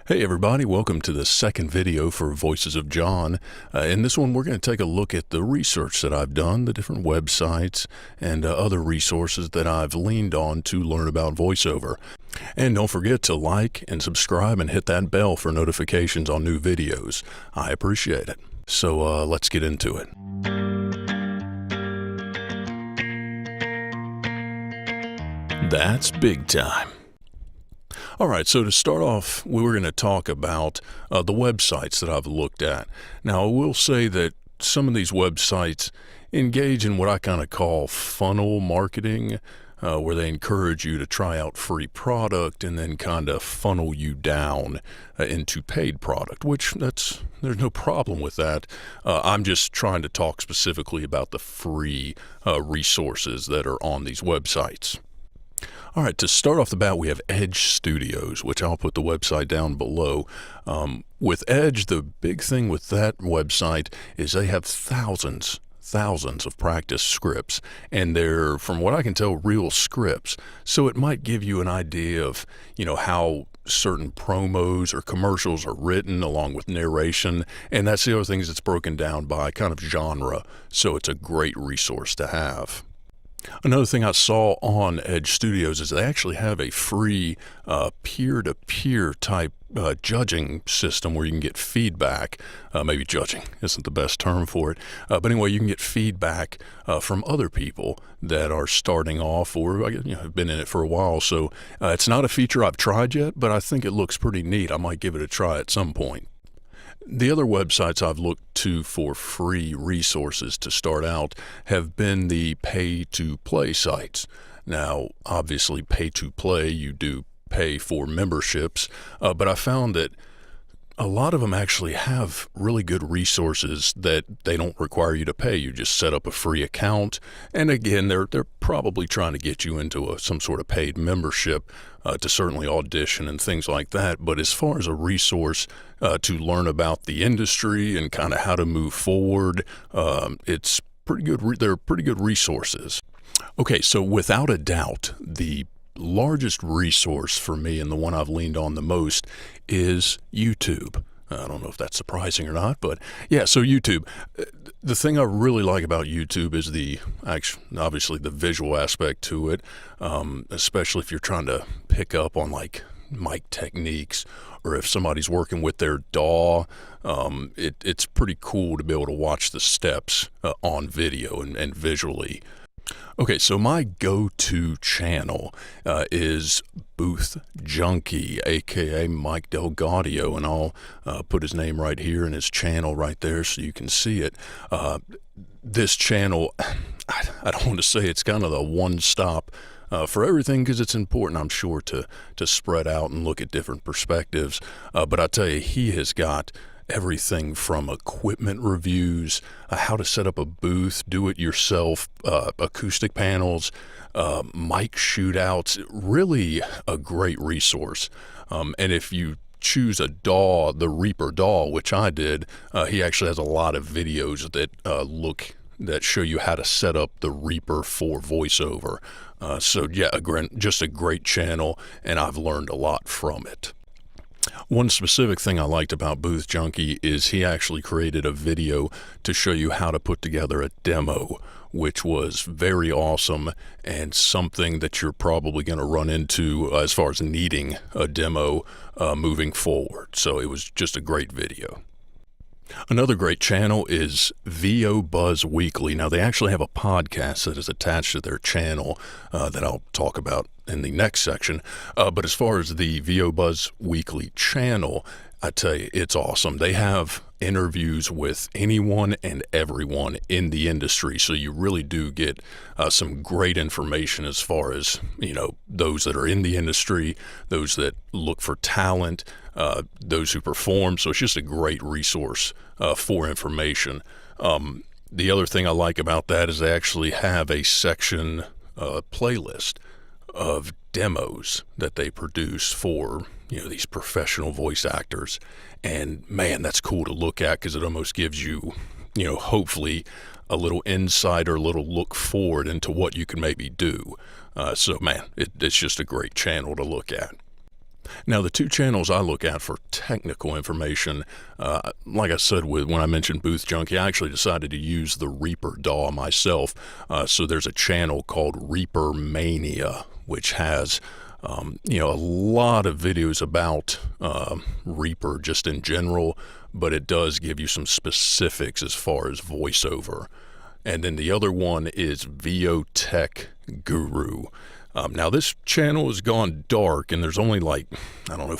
Hey everybody, welcome to the second video for Voices of John. In this one, we're going to take a look at the research that I've done, the different websites and other resources that I've leaned on to learn about voiceover. And don't forget to like and subscribe and hit that bell for notifications on new videos. I appreciate it. So let's get into it. That's big time. All right, so to start off, we were going to talk about the websites that I've looked at. Now, I will say that some of these websites engage in what I kind of call funnel marketing, where they encourage you to try out free product and then kind of funnel you down into paid product, which there's no problem with that. I'm just trying to talk specifically about the free resources that are on these websites. All right, to start off the bat, we have Edge Studios, which I'll put the website down below. With Edge, the big thing with that website is they have thousands of practice scripts, and they're, from what I can tell, real scripts. So it might give you an idea of, how certain promos or commercials are written along with narration, and that's the other things that's broken down by kind of genre. So it's a great resource to have. Another thing I saw on Edge Studios is they actually have a free peer-to-peer type judging system where you can get feedback. Maybe judging isn't the best term for it. But anyway, you can get feedback from other people that are starting off or have been in it for a while. So it's not a feature I've tried yet, but I think it looks pretty neat. I might give it a try at some point. The other websites I've looked to for free resources to start out have been the pay-to-play sites. Now, obviously, pay-to-play, you do pay for memberships, but I found that a lot of them actually have really good resources that they don't require you to pay. You just set up a free account, and again, they're probably trying to get you into some sort of paid membership to certainly audition and things like that. But as far as a resource to learn about the industry and kind of how to move forward, it's pretty good. They're pretty good resources. Okay, so without a doubt, the largest resource for me and the one I've leaned on the most is YouTube. I don't know if that's surprising or not, but yeah, so YouTube. The thing I really like about YouTube is obviously the visual aspect to it, especially if you're trying to pick up on like mic techniques or if somebody's working with their DAW. It's pretty cool to be able to watch the steps on video and visually. Okay, so my go-to channel is Booth Junkie, aka Mike Delgadio, and I'll put his name right here and his channel right there so you can see it. This channel, I don't want to say it's kind of the one-stop for everything because it's important, I'm sure, to spread out and look at different perspectives. But I tell you, he has got everything from equipment reviews, how to set up a booth, do-it-yourself, acoustic panels, mic shootouts. Really a great resource. And if you choose a DAW, the Reaper DAW, which I did, he actually has a lot of videos that show you how to set up the Reaper for voiceover. So yeah, just a great channel, and I've learned a lot from it. One specific thing I liked about Booth Junkie is he actually created a video to show you how to put together a demo, which was very awesome and something that you're probably going to run into as far as needing a demo moving forward. So it was just a great video. Another great channel is VO Buzz Weekly. Now, they actually have a podcast that is attached to their channel that I'll talk about in the next section. But as far as the VO Buzz Weekly channel, I tell you, it's awesome. They have interviews with anyone and everyone in the industry, so you really do get some great information as far as, those that are in the industry, those that look for talent, those who perform. So it's just a great resource for information. The other thing I like about that is they actually have a section playlist of demos that they produce for these professional voice actors, and man, that's cool to look at because it almost gives you hopefully a little insight or a little look forward into what you can maybe do. So man, it's just a great channel to look at. Now, the two channels I look at for technical information, like I said when I mentioned Booth Junkie, I actually decided to use the Reaper DAW myself. So there's a channel called Reaper Mania, which has a lot of videos about Reaper just in general, but it does give you some specifics as far as voiceover. And then the other one is VO Tech Guru. Now this channel has gone dark and there's only 4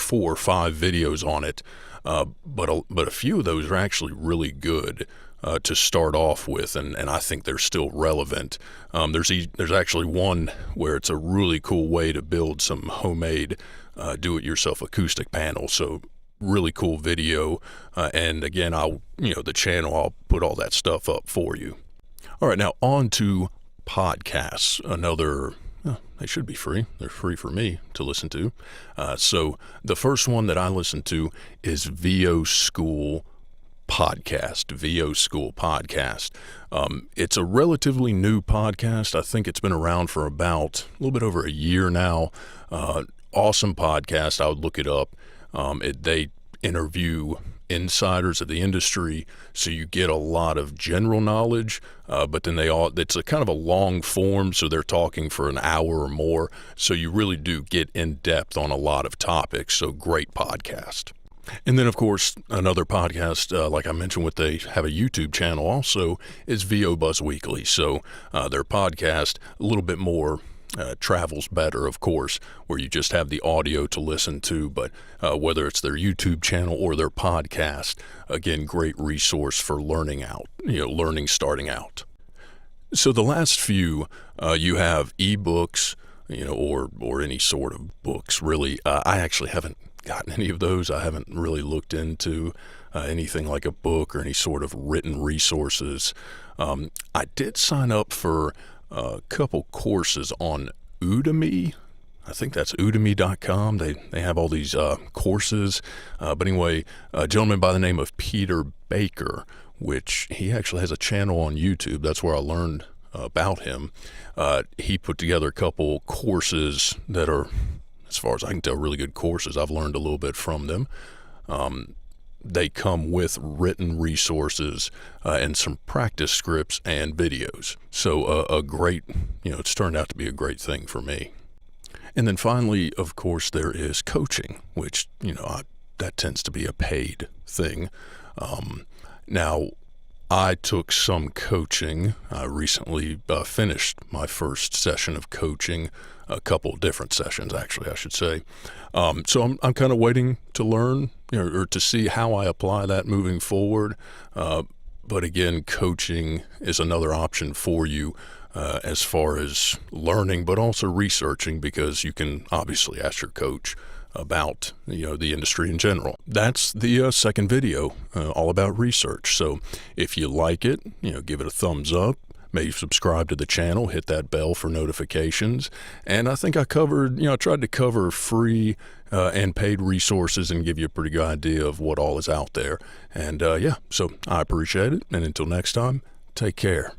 or 5 videos on it, but a few of those are actually really good to start off with, and I think they're still relevant. There's actually one where it's a really cool way to build some homemade do-it-yourself acoustic panels. So really cool video, and again, the channel, I'll put all that stuff up for you. All right, now on to podcasts. They should be free. They're free for me to listen to. So the first one that I listen to is VO School Podcast. It's a relatively new podcast. I think it's been around for about a little bit over a year now. Awesome podcast. I would look it up. They interview insiders of the industry, so you get a lot of general knowledge, but then it's a kind of a long form, so they're talking for an hour or more, so you really do get in depth on a lot of topics. So great podcast. And then of course another podcast, like I mentioned, they have a YouTube channel also, is VO Buzz Weekly. So their podcast a little bit more travels better, of course, where you just have the audio to listen to, but whether it's their YouTube channel or their podcast, again, great resource for learning starting out. So the last few, you have ebooks, or any sort of books, really. I actually haven't gotten any of those. I haven't really looked into anything like a book or any sort of written resources. I did sign up for a couple courses on Udemy. I think that's udemy.com. They have all these courses. But anyway, a gentleman by the name of Peter Baker, which he actually has a channel on YouTube. That's where I learned about him. He put together a couple courses that are, as far as I can tell, really good courses. I've learned a little bit from them. They come with written resources and some practice scripts and videos. So it's turned out to be a great thing for me. And then finally, of course, there is coaching, which, that tends to be a paid thing. Now, I took some coaching. I recently finished my first session of coaching, a couple of different sessions, actually, I should say. So I'm kind of waiting to learn, or to see how I apply that moving forward. But again, coaching is another option for you as far as learning, but also researching, because you can obviously ask your coach about the industry in general. That's the second video, all about research. So if you like it, give it a thumbs up. Maybe subscribe to the channel, hit that bell for notifications. And I think I tried to cover free and paid resources and give you a pretty good idea of what all is out there. And so I appreciate it. And until next time, take care.